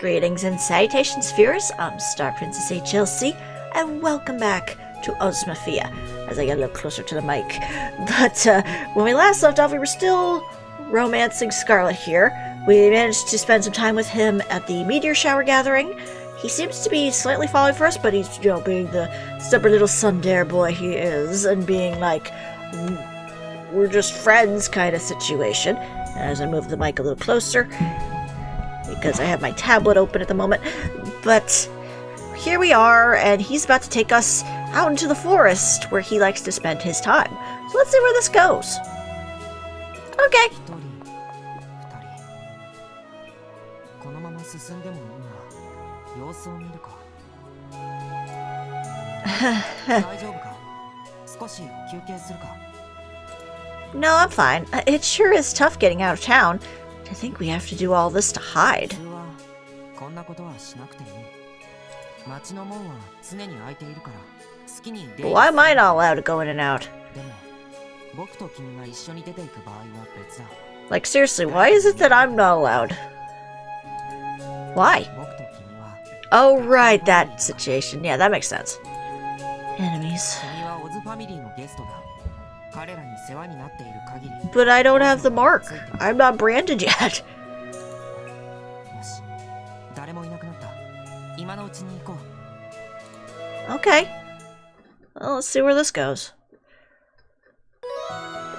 Greetings and salutations, viewers. I'm StarPrincessHLC, and welcome back to OZMAFIA, as I get a little closer to the mic. But when we last left off, we were still romancing Scarlet here. We managed to spend some time with him at the meteor shower gathering. He seems to be slightly falling for us, but he's, being the stubborn little tsundere boy he is, and being like, we're just friends kind of situation. As I move the mic a little closer, because I have my tablet open at the moment. But here we are, and he's about to take us out into the forest where he likes to spend his time. So let's see where this goes. Okay. No, I'm fine. It sure is tough getting out of town. I think we have to do all this to hide. But why am I not allowed to go in and out? Like, seriously, why is it that I'm not allowed? Why? Oh, right, that situation. Yeah, that makes sense. Enemies. But I don't have the mark. I'm not branded yet. Okay. Well, let's see where this goes.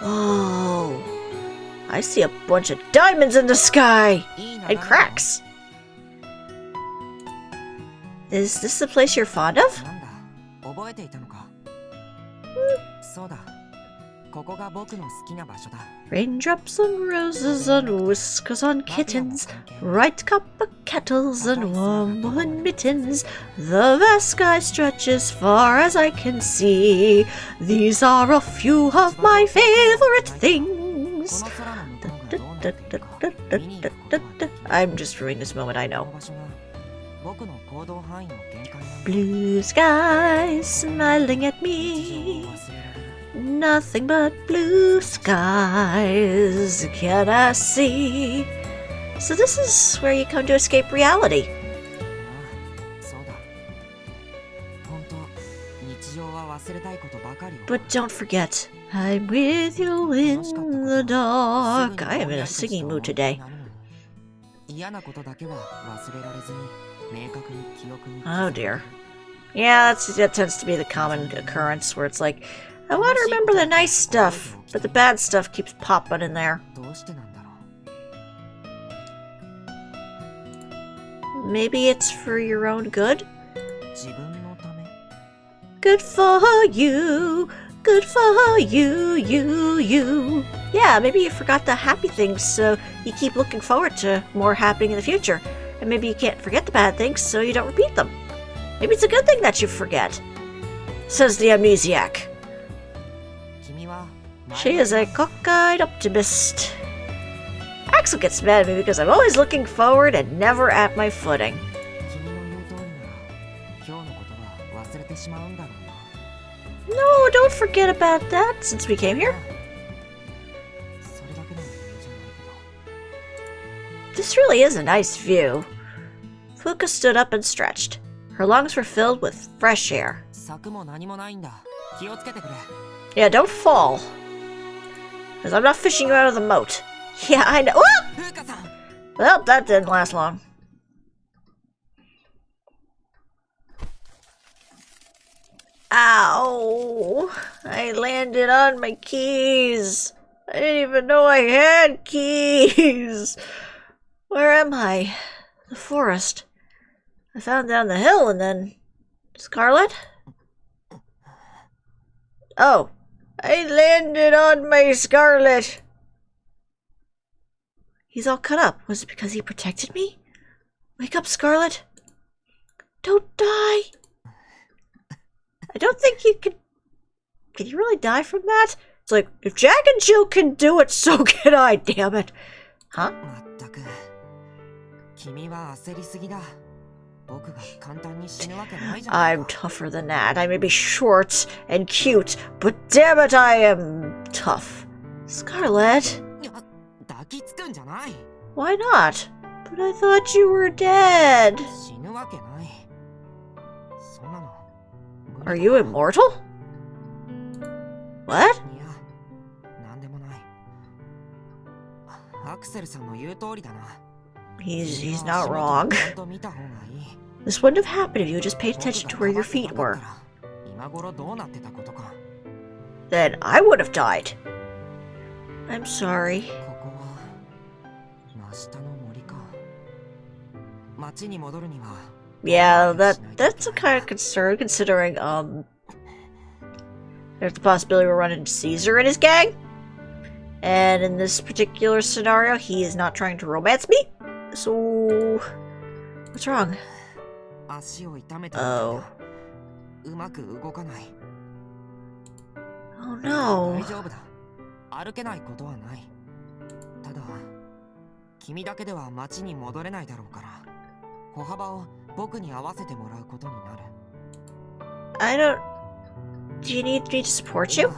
Whoa. I see a bunch of diamonds in the sky! And cracks! Is this the place you're fond of? Raindrops on roses and whiskers on kittens, bright copper kettles and warm woolen mittens. The vast sky stretches far as I can see. These are a few of my favorite things. I'm just ruining this moment, I know. Blue skies smiling at me. Nothing but blue skies can I see. So this is where you come to escape reality. But don't forget, I'm with you in the dark. I am in a singing mood today. Oh dear. Yeah, that tends to be the common occurrence where it's like, I want to remember the nice stuff, but the bad stuff keeps popping in there. Maybe it's for your own good? Good for you, good for you. Yeah, maybe you forgot the happy things, so you keep looking forward to more happening in the future. And maybe you can't forget the bad things, so you don't repeat them. Maybe it's a good thing that you forget, says the amnesiac. She is a cockeyed optimist. Axel gets mad at me because I'm always looking forward and never at my footing. No, don't forget about that since we came here. This really is a nice view. Fuka stood up and stretched. Her lungs were filled with fresh air. Yeah, don't fall. Because I'm not fishing you out of the moat. Yeah, I know. Ah! Well, that didn't last long. Ow! I landed on my keys. I didn't even know I had keys. Where am I? The forest. I found down the hill and then... Scarlet? Oh. I landed on my Scarlet. He's all cut up. Was it because he protected me? Wake up, Scarlet. Don't die. I don't think you can... Can you really die from that? It's like, if Jack and Jill can do it, so can I, damn it. Huh? I'm tougher than that. I may be short and cute, but damn it, I am tough. Scarlet? Why not? But I thought you were dead. Are you immortal? What? He's not wrong. This wouldn't have happened if you just paid attention to where your feet were. Then I would have died. I'm sorry. Yeah, that's a kind of concern, considering, there's the possibility we're running into Caesar and his gang. And in this particular scenario, he is not trying to romance me. So, what's wrong? Oh. Oh no. I don't... Do you need me to support you?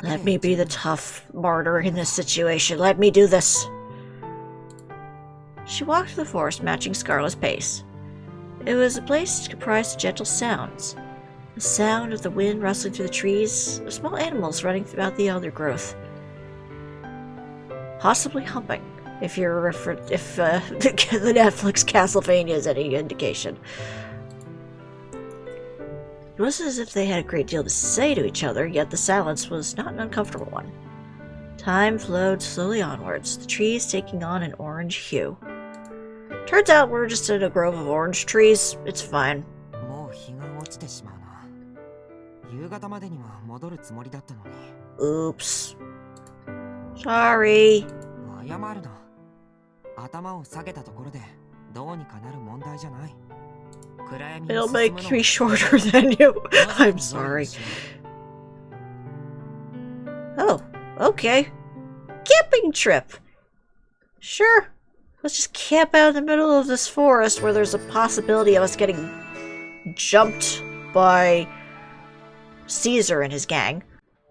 Let me be the tough martyr in this situation. Let me do this. She walked through the forest, matching Scarlet's pace. It was a place comprised of gentle sounds. The sound of the wind rustling through the trees, of small animals running throughout the undergrowth. Possibly humping, if the Netflix Castlevania is any indication. It wasn't as if they had a great deal to say to each other, yet the silence was not an uncomfortable one. Time flowed slowly onwards, the trees taking on an orange hue. Turns out we're just in a grove of orange trees. It's fine. Oops. Sorry. It'll make me shorter than you. I'm sorry. Oh, okay. Camping trip. Sure. Let's just camp out in the middle of this forest where there's a possibility of us getting jumped by Caesar and his gang.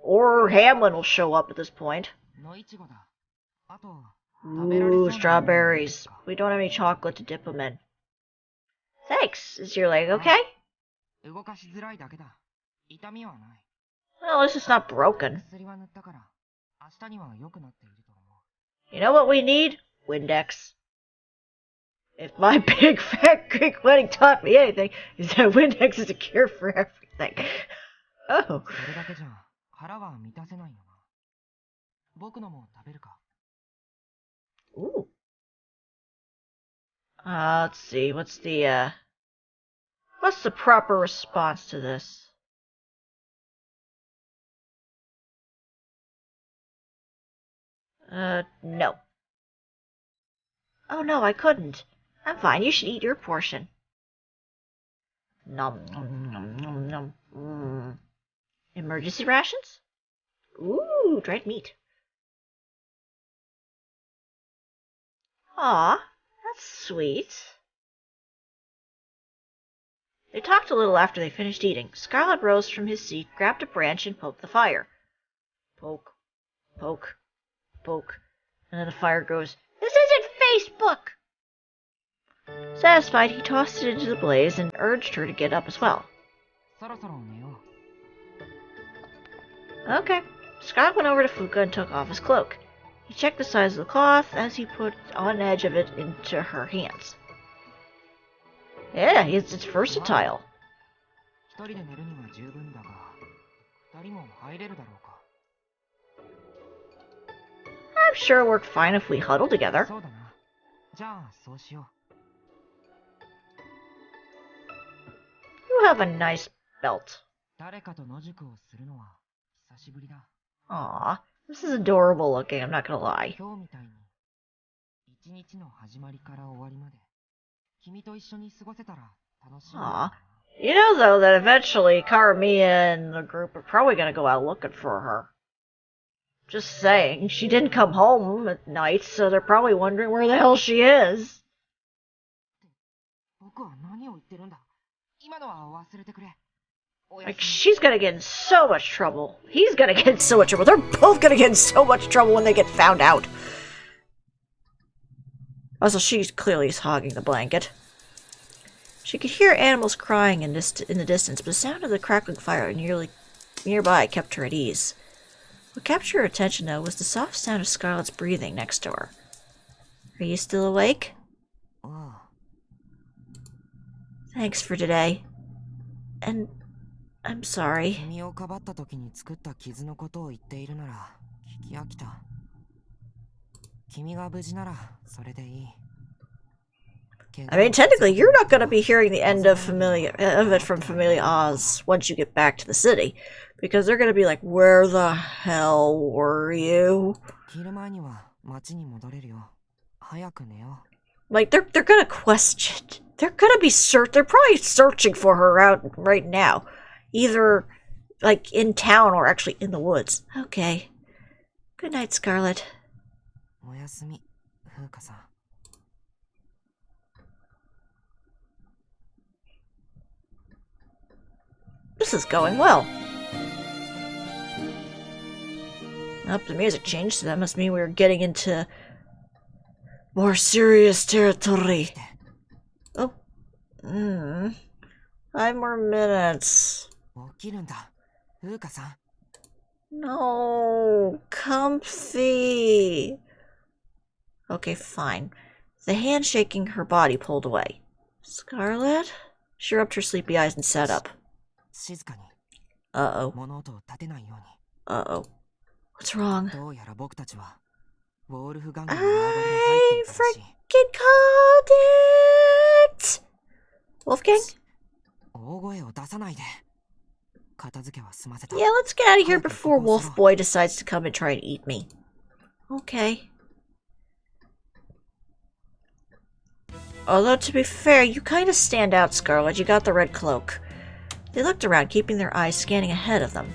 Or Hamlin will show up at this point. Ooh, strawberries. We don't have any chocolate to dip them in. Thanks. Is your leg okay? Well, at least it's not broken. You know what we need? Windex. If my big fat Greek wedding taught me anything, is that Windex is a cure for everything. Oh. Ooh. Let's see, what's the proper response to this? No. Oh no, I couldn't. I'm fine, you should eat your portion. Nom nom nom nom nom. Emergency rations? Ooh, dried meat. Aw, that's sweet. They talked a little after they finished eating. Scarlet rose from his seat, grabbed a branch, and poked the fire. Poke, poke, poke. And then the fire goes, "This isn't Facebook!" Satisfied, he tossed it into the blaze and urged her to get up as well. Okay. Scarlet went over to Fuka and took off his cloak. He checked the size of the cloth as he put one edge of it into her hands. Yeah, it's versatile. I'm sure it worked fine if we huddle together. You have a nice belt. Aw, this is adorable looking, I'm not gonna lie. Aw. You know, though, that eventually Karamia and the group are probably gonna go out looking for her. Just saying, she didn't come home at night, so they're probably wondering where the hell she is. Like, she's gonna get in so much trouble. He's gonna get in so much trouble. They're both gonna get in so much trouble when they get found out. Also, she clearly is hogging the blanket. She could hear animals crying in the distance, but the sound of the crackling fire nearby kept her at ease. What captured her attention, though, was the soft sound of Scarlet's breathing next to her. Are you still awake? Oh. Thanks for today. And I'm sorry. I mean, technically, you're not going to be hearing the end of it from Familia Oz once you get back to the city, because they're going to be like, "Where the hell were you?" Like they're going to question. They're going to be They're probably searching for her out right now, either like in town or actually in the woods. Okay. Good night, Scarlet. This is going well. Oh, the music changed, so that must mean we're getting into more serious territory. Oh. 5 more minutes. No. Comfy. Okay, fine. The hand shaking her body pulled away. Scarlet? She rubbed her sleepy eyes and sat up. Uh-oh. Uh-oh. What's wrong? I freaking called it! Wolfgang? Yeah, let's get out of here before Wolf Boy decides to come and try and eat me. Okay. Although, to be fair, you kind of stand out, Scarlet. You got the red cloak. They looked around, keeping their eyes scanning ahead of them.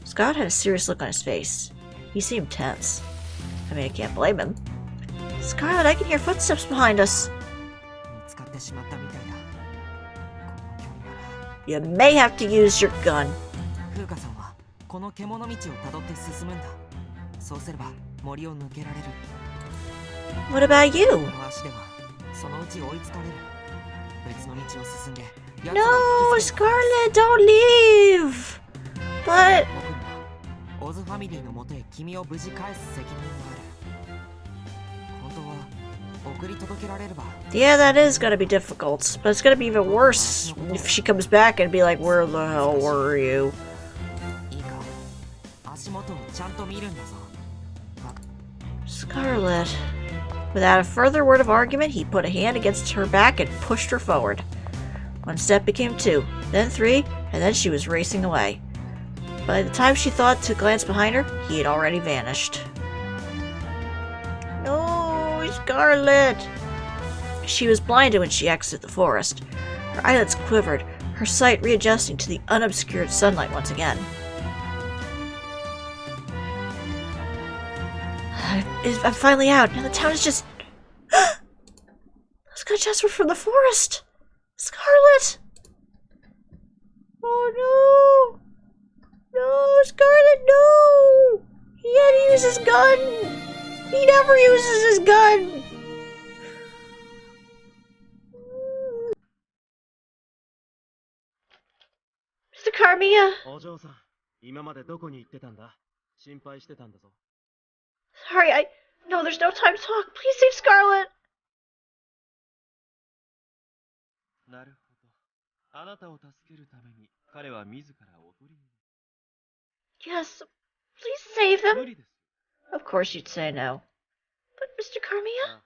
Scott had a serious look on his face. He seemed tense. I mean, I can't blame him. Scarlet, I can hear footsteps behind us. You may have to use your gun. What about you? No, Scarlet, don't leave! But... yeah, that is gonna be difficult. But it's gonna be even worse if she comes back and be like, where the hell were you? Scarlet. Without a further word of argument, he put a hand against her back and pushed her forward. 1 step became 2, then 3, and then she was racing away. By the time she thought to glance behind her, he had already vanished. No, Scarlet! She was blinded when she exited the forest. Her eyelids quivered, her sight readjusting to the unobscured sunlight once again. I'm finally out. Now the town is just... Those gunshots were from the forest! Scarlet! Oh no! No, Scarlet, no! He had to use his gun! He never uses his gun! Mr. Carmia! Sorry, no, there's no time to talk. Please save Scarlet! Yes, please save him. Of course you'd say no. But Mr. Carmia?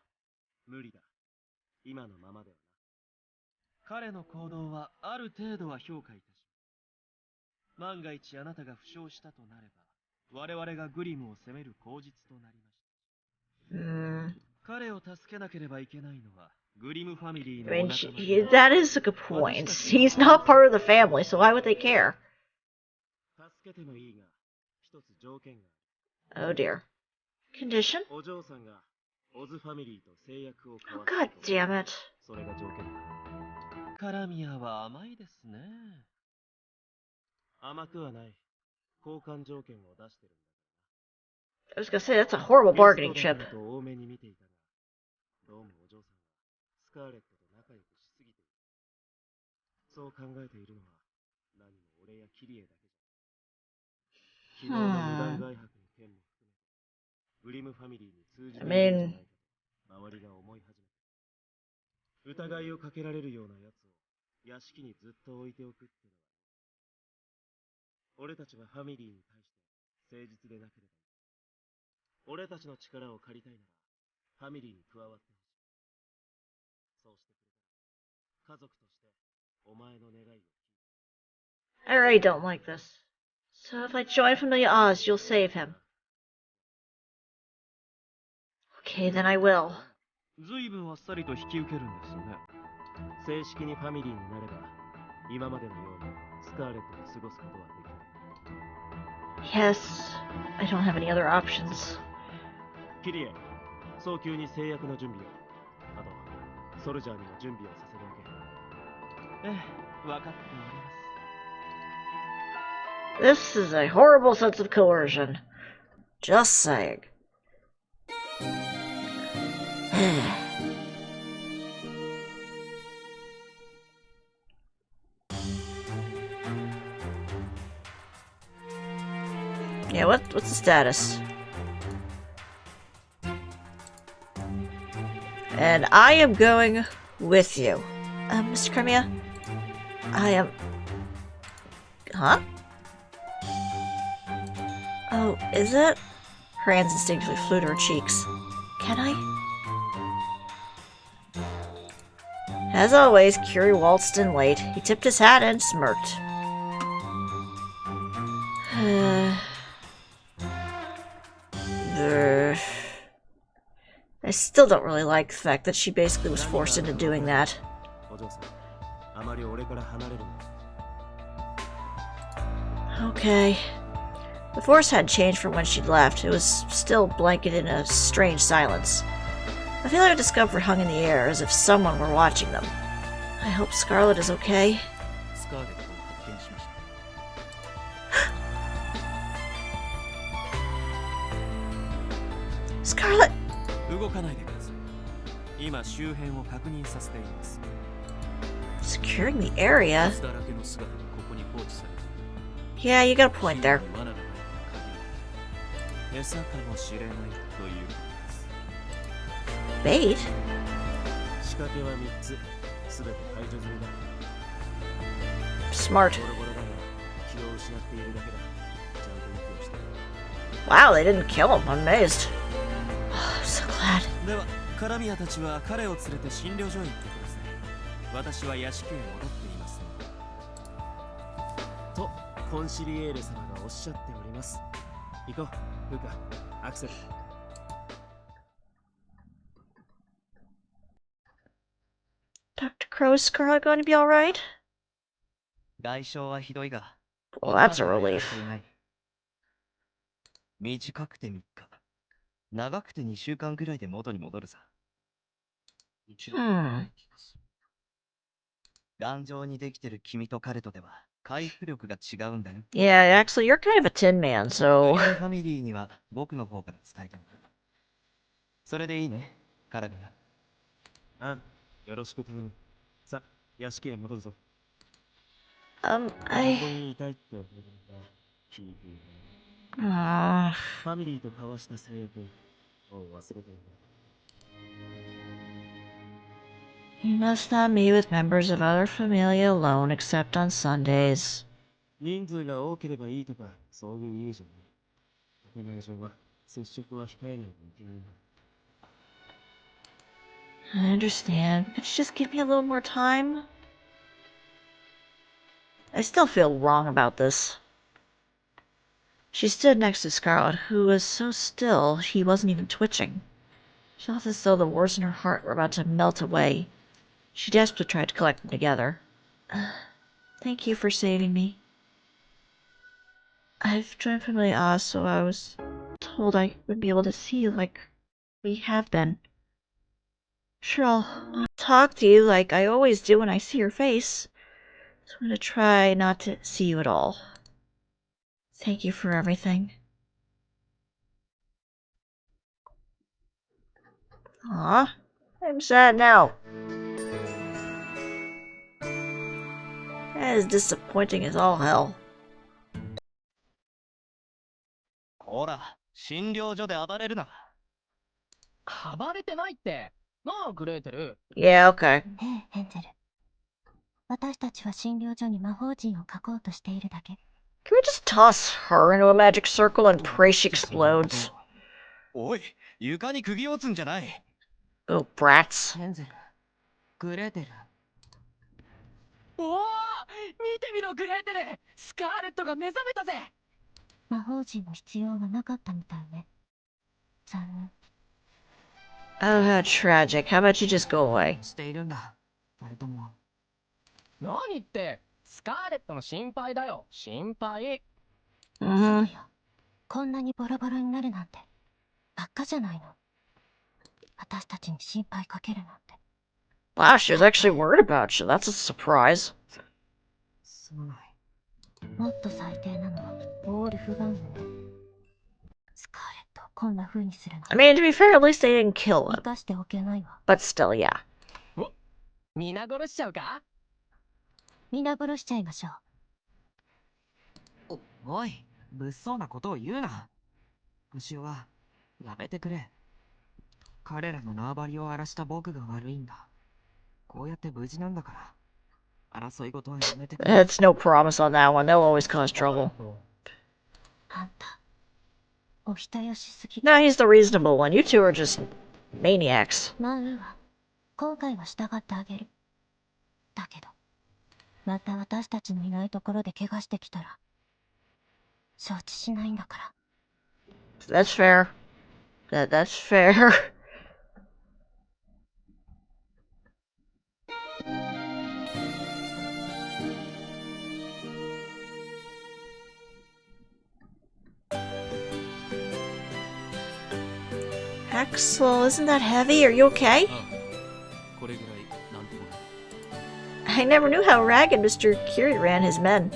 I mean, that is a good point. He's not part of the family, so why would they care? Oh dear. Condition? Oh god damn it. I was gonna say, that's a horrible bargaining chip. どうもお嬢さんはスカーレットと仲良くしすぎている。そう考えているのは何も俺やキリエだけじゃない。昨日の無断外泊の件も含めてブリムファミリーに通じているんじゃないかと周りが思い始めた。疑いをかけられるようなやつを屋敷にずっと置いておくってのは、俺たちはファミリーに対して誠実でなければいい。俺たちの力を借りたいならファミリーに加わってほしい。そうしてくれたら家族としてお前の願いを聞いて。I really don't like this. So if I join Familia Oz, you'll save him. Okay, then I will. ずいぶんあっさりと引き受けるんですね。正式にファミリーになれば今までのようにスカーレットと過ごすことはできない。 Yes, I don't have any other options. キリエ、早急に制約の準備を。あとソルジャーにも準備をさせておけ。ええ、分かっております。 This is a horrible sense of coercion. Just saying. Yeah, what's the status? And I am going with you. Mr. Crimea? I am... Huh? Oh, is it? Her hands instinctively flew to her cheeks. Can I? As always, Curio waltzed in late. He tipped his hat and smirked. I still don't really like the fact that she basically was forced into doing that. Okay. The force hadn't changed from when she'd left. It was still blanketed in a strange silence. A feeling of discomfort hung in the air, as if someone were watching them. I hope Scarlet is okay. Scarlet! Securing the area? Yeah, you got a point there. Bait? Smart. Wow, they didn't kill him. I'm amazed. Oh, I'm so glad. カラミアたちは彼を連れて診療所へ行ってください。私は屋敷へ戻っていますので。と、コンシリエーレ様がおっしゃっております。行こう、ルカ、アクセル。Dr. Crow, is Scarlet going to be alright? 外傷はひどいが、 Well, that's a relief. 短くて3日、長くて2週間くらいで元に戻るさ。頑丈にできてる君と彼とでは回復力が違うんだよ。Yeah, actually, you're kind of a tin man, so... ファミリーには僕の方から伝えた。それでいいね、カラミア。よろしく頼む。さ、屋敷へ戻るぞ。I... ここにいたいって聞いている。ファミリーと交わした制約を忘れている。You must not meet with members of other familia alone except on Sundays. 人数が多ければいいとか、そういう意味じゃない。お願い上は接触は控えないといけない。I understand. Could you just give me a little more time? I still feel wrong about this. She stood next to Scarlet, who was so still he wasn't even twitching. She felt as though the wars in her heart were about to melt away. She desperately tried to collect them together. Thank you for saving me. I've joined Familia Oz, so I was told I would be able to see you like we have been. Sure, I'll talk to you like I always do when I see your face. So I'm gonna try not to see you at all. Thank you for everything. Aw. I'm sad now. That is disappointing as all hell. ほら、診療所で暴れるな。暴れてないって。なあ、グレーテル。Yeah, okay. ねえ、ヘンゼル。私たちは診療所に魔法陣を描こうとしているだけ。Can we just toss her into a magic circle and pray she explodes? おい、床に釘を打つんじゃない。Oh, brats. ヘンゼル。グレーテル。おお、見てみろ、グレーテル。スカーレットが目覚めたぜ。魔法陣の必要がなかったみたいね。残念。Oh, how tragic. How about you just go away? しているんだ。誰とも。何って、スカーレットの心配だよ。心配。Mm-hmm. そうよ。こんなにボロボロになるなんて。ばっかじゃないの。私たちに心配かけるなんて。Wow, she was actually worried about you. That's a surprise. すまない。もっと最低なのはオールフガンね。スカーレットをこんな風にするの。I mean, to be fair, at least they didn't kill 生 him. かしておけないわ。 But still, yeah. 皆殺しちゃうか。皆殺しちゃいましょう。おい、物騒なことを言うな。牛尾は、やめてくれ。彼らの縄張りを荒らした僕が悪いんだ。こうやって無事なんだから。争い事はやめてくれ。 It's no promise on that one. They'll always cause trouble. あんた、お人よしすぎ。 No, he's the reasonable one. You two are just maniacs. まあいいわ。今回は従ってあげる。だけど、また私たちのいないところで怪我してきたら、承知しないんだから。That's fair. That's fair. Axel, isn't that heavy? Are you okay? これぐらいなんともない。 I never knew how ragged Mr. Curio ran his men.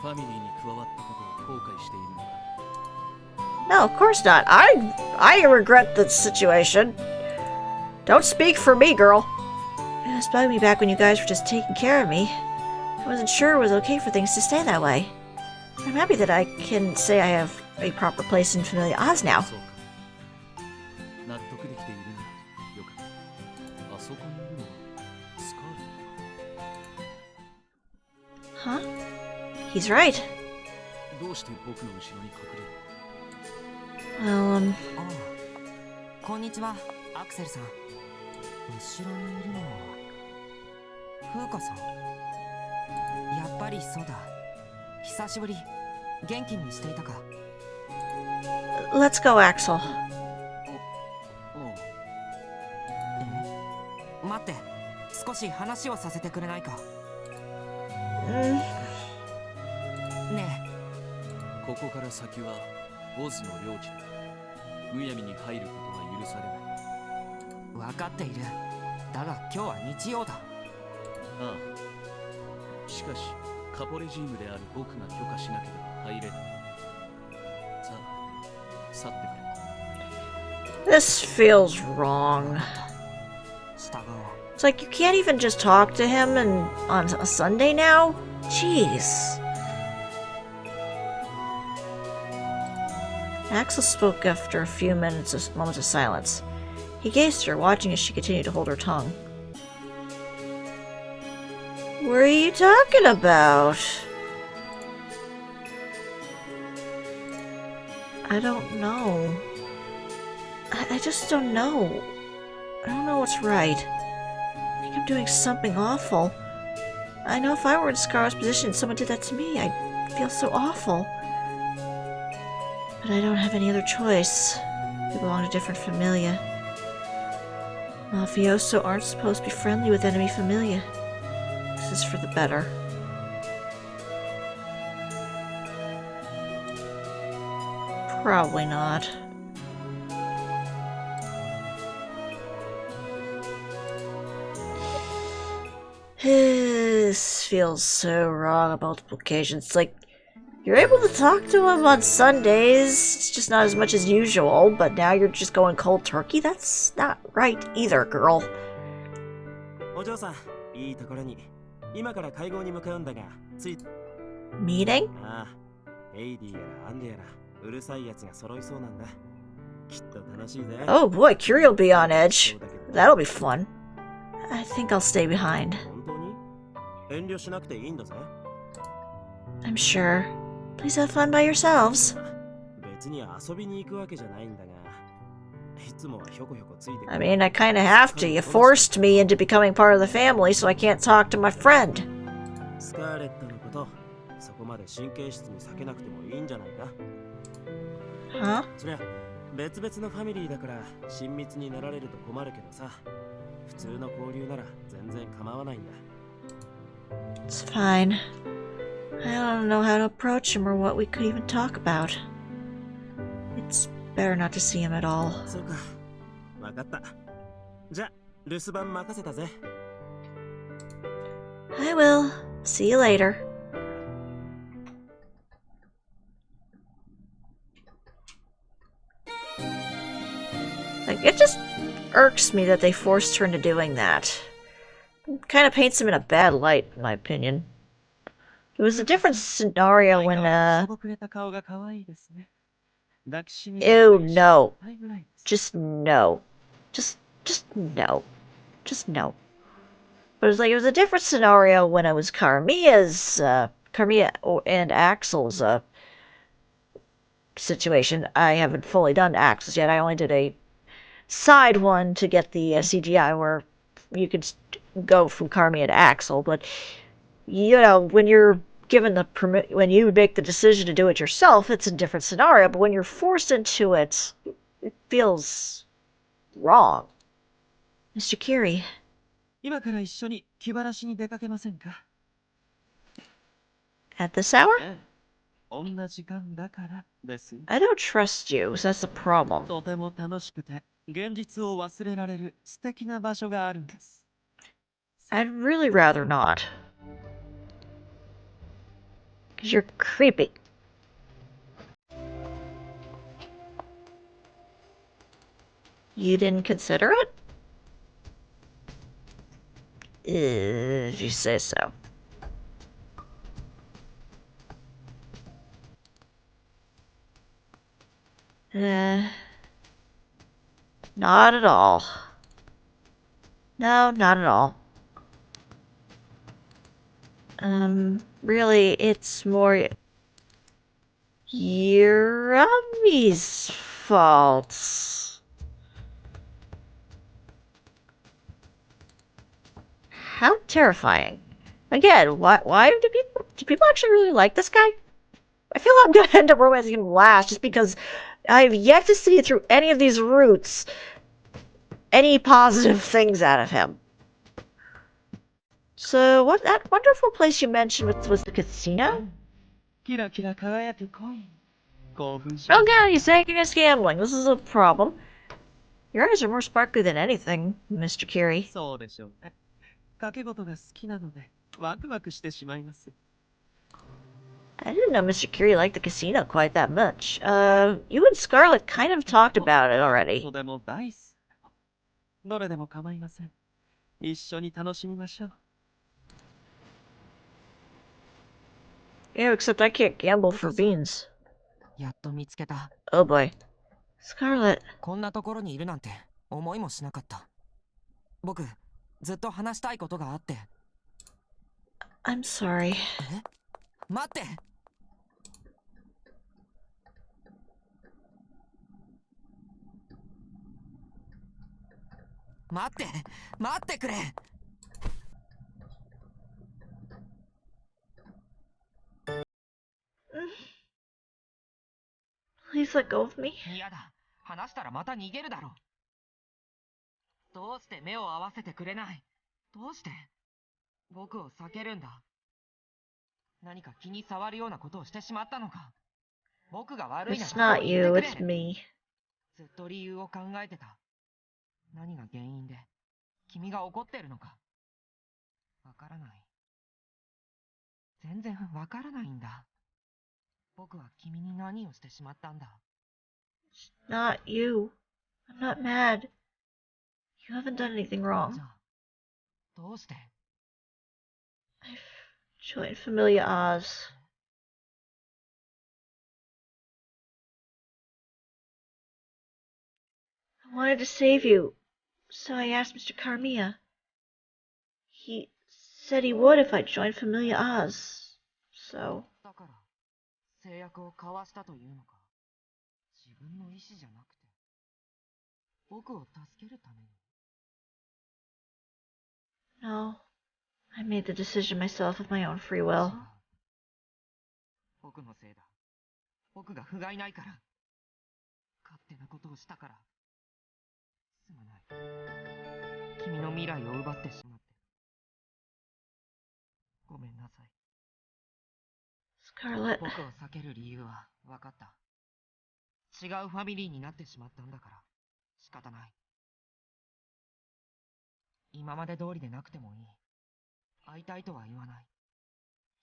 ファミリーに加わったことを後悔しているのか。 No, of course not. I regret the situation. Don't speak for me, girl. It was bugging me back when you guys were just taking care of me. I wasn't sure it was okay for things to stay that way. I'm happy that I can say I have a proper place in Familia Oz now. そうか。納得できているな。よかった。あそこにいるのはスカーレット。 Huh? He's right. どうして僕の後ろに隠れる？ Well, ああ、こんにちは、アクセルさん。後ろにいるのは、風花さん。やっぱりそうだ。久しぶり。元気にしていたか。let's go, Axel. 待って、少し話をさせてくれないか。ねえ、ここから先はオズの領地だ。むやみに入ることは許されない。分かっている。だが今日は日曜だ。ああ。しかし、カポレジームである僕が許可しなければ入れない。さあ、去ってくれ。 This feels wrong. 従おう。 It's like you can't even just talk to him on a Sunday now? Jeez. Axel spoke after a few moments of silence. He gazed at her, watching as she continued to hold her tongue. What are you talking about? I don't know. I just don't know. I don't know what's right. I think I'm doing something awful. I know if I were in Scarlet's position and someone did that to me, I'd feel so awful. But I don't have any other choice. We belong to different familia. Mafioso aren't supposed to be friendly with enemy familia. This is for the better. Probably not. This feels so wrong on multiple occasions. Like, You're able to talk to him on Sundays. It's just not as much as usual, but now you're just going cold turkey? That's not right either, girl. お嬢さん、いいところに。今から会合に向かうんだが、つい。Meeting? ああ、エイディやらアンデやら、うるさいやつが揃いそうなんだ。きっと楽しいぜ。Oh boy, Curio will be on edge. That'll be fun. I think I'll stay behind. 本当に？遠慮しなくていいんだぜ。I'm sure. Please have fun by yourselves. 別に遊びに行くわけじゃないんだが、いつもはひょこひょこついてくる。I mean, I kinda have to. You forced me into becoming part of the family, so I can't talk to my friend. スカーレットのこと、そこまで神経質に避けなくてもいいんじゃないか？ Huh? そりゃ、別々のファミリーだから親密になられると困るけどさ、普通の交流なら全然構わないんだ。It's fine. I don't know how to approach him or what we could even talk about. It's better not to see him at all. そうか、わかった。じゃ、留守番任せたぜ。I will. See you later. Like, it just irks me that they forced her into doing that. Kind of paints him in a bad light, in my opinion. It was a different scenario when, Ew, no. Just no. Just no. Just no. But it was a different scenario when it was Carmilla and Axel's, situation. I haven't fully done Axel's yet. I only did a side one to get the CGI where you could go from Carmilla to Axel, but you know, when you're given the when you make the decision to do it yourself, it's a different scenario, but when you're forced into it, it feels wrong. Mr. Curie. 今から一緒に気晴らしに出かけませんか？ At this hour? ええ、同じ時間だからです。I don't trust you, so that's the problem. とても楽しくて、現実を忘れられる素敵な場所があるんです。I'd really rather not. Because you're creepy. You didn't consider it? If you say so. Not at all. No, not at all. Really, it's more Yurami's fault. How terrifying. Again, why do people actually really like this guy? I feel I'm gonna end up romancing him last just because I've yet to see through any of these roots any positive things out of him. So, what that wonderful place you mentioned was the casino? キラキラ輝くコイン。興奮し Oh god, he's taking us gambling. This is a problem. Your eyes are more sparkly than anything, Mr. Curie. そうでしょうね。賭け事が好きなので、ワクワクしてしまいます。I didn't know Mr. Curie liked the casino quite that much. You and Scarlet kind of talked about it already. とても大好き。どれでも構いません。一緒に楽しみましょう。Yeah, except I can't gamble for beans. やっと見つけた。 Oh boy. Scarlet. こんなところにいるなんて思いもしなかった。僕、ずっと話したいことがあって。I'm sorry. え？待って！待って！待ってくれ！ Please let go of me. 嫌だ。話したらまた逃げるだろう。どうして目を合わせてくれない？どうして？僕を避けるんだ。何か気に障るようなことをしてしまったのか。僕が悪いな It's ら not 言 you, ってく it's れ。 me. ずっと理由を考えてた。何が原因で君が怒ってるのか。わからない。全然わからないんだ。僕は君に何をしてしまったんだ。 Not you. I'm not mad. You haven't done anything じ wrong. ゃあ、どうして？ I've joined Familia Oz. I wanted to save you, so I asked Mr. Carmilla. He said he would if I joined Familia Oz. So, だから、制約を交わしたというのか。自分の意志じゃなくて、僕を助けるために。 no. I made the decision myself of my own free will. 僕のせいだ。僕が不甲斐ないから。勝手なことをしたから。すまない。君の未来を奪ってしまって。ごめんなさい。 Scarlet. 僕を避ける理由は分かった。違うファミリーになってしまったんだから仕方ない。今まで通りでなくてもいい。会いたいとは言わない。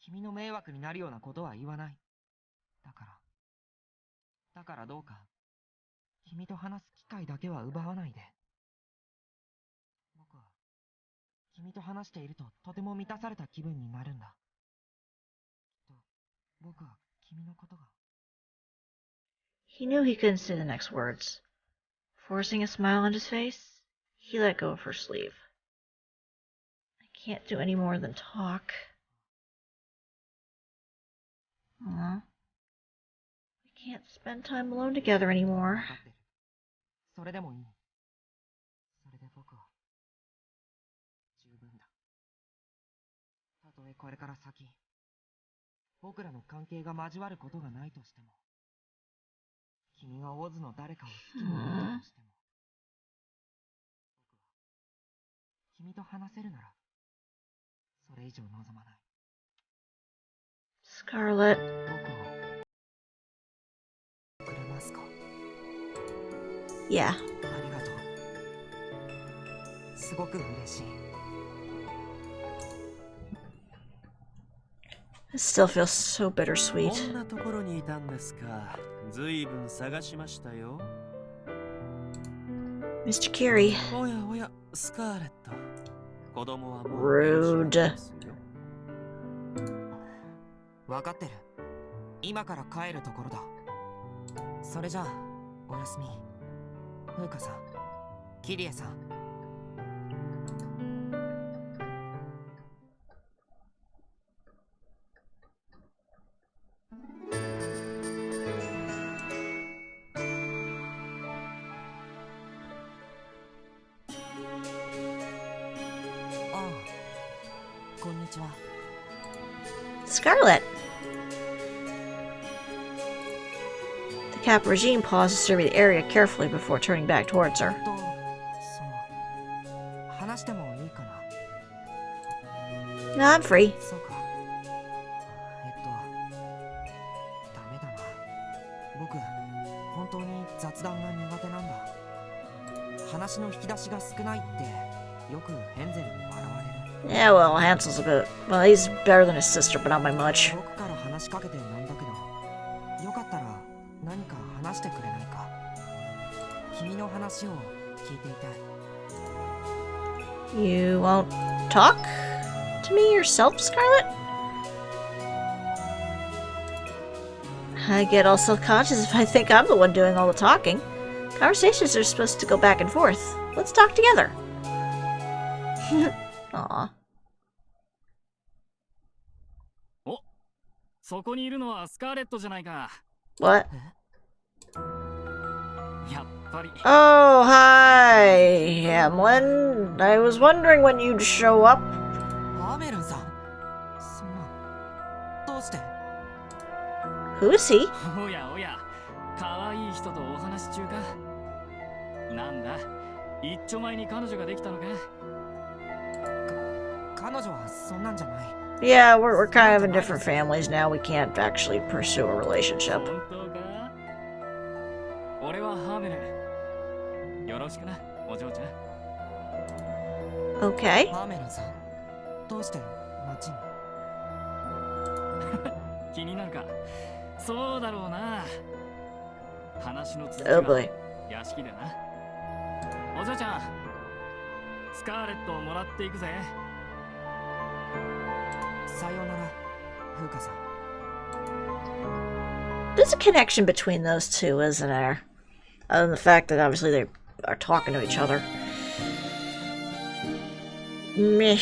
君の迷惑になるようなことは言わない。だからどうか君と話す機会だけは奪わないで。僕は君と話しているととても満たされた気分になるんだ。きっと僕は君のことが。 He knew he couldn't say the next words. Forcing a smile on his face, he let go of her sleeve. I can't do any more than talk. Aw. We can't spend time alone together anymore. 分かってる。それでもいい。それで僕は十分だ。たとえこれから先、僕らの関係が交わることがないとしても、君がオズの誰かを好きになったとしても、僕は君と話せるなら、それ以上望まない。 Scarlet. 僕をくれますか？ Yeah. ありがとう。すごく嬉しい。 It still feels so こ bittersweet. んなところにいたんですか。ずいぶん探しましたよ。 Mr. Curie. おやおや、スカーレット。子供はもう Rude. ですよ。分かってる。今から帰るところだ。それじゃあ、おやすみ。風花さん、キリエさん。ああ、こんにちは。 Scarlet. The Cap regime paused to survey the area carefully before turning back towards her. 話してもいいかな。 No, I'm free. そうか。ダメだな。僕、本当に雑談が苦手なんだ。話の引き出しが少ないってよくヘンゼルに笑われる。 Yeah, well, Hansel's a bit. Well, he's better than his sister, but not by much. 僕から話しかけてなんだけど、よかったら何か話してくれないか。君の話を聞いていたい。 You won't talk to me yourself, Scarlet? I get all self-conscious if I think I'm the one doing all the talking. Conversations are supposed to go back and forth. Let's talk together. Aw. そこにいるのはスカーレットじゃないか。 What? やっぱり。 Oh, hi, Hamlin. I was wondering when you'd show up. アーメルンさん、そんな、どうして？ Who is he? おやおや、可愛い人とお話中か。なんだ、一丁前に彼女ができたのか。彼女はそんなんじゃない。 Yeah, we're kind of in different families now. We can't actually pursue a relationship. 本当か？俺はハーメル。よろしくな、お嬢ちゃん。 Okay. アーメルンさん、どうして町に？気になるか。そうだろうな。話の続き Oh は boy. 屋敷でな。お嬢ちゃん、スカーレットをもらっていくぜ。さようなら、風花さん。 There's a connection between those two, isn't there? Other than the fact that obviously they are talking to each other. Meh.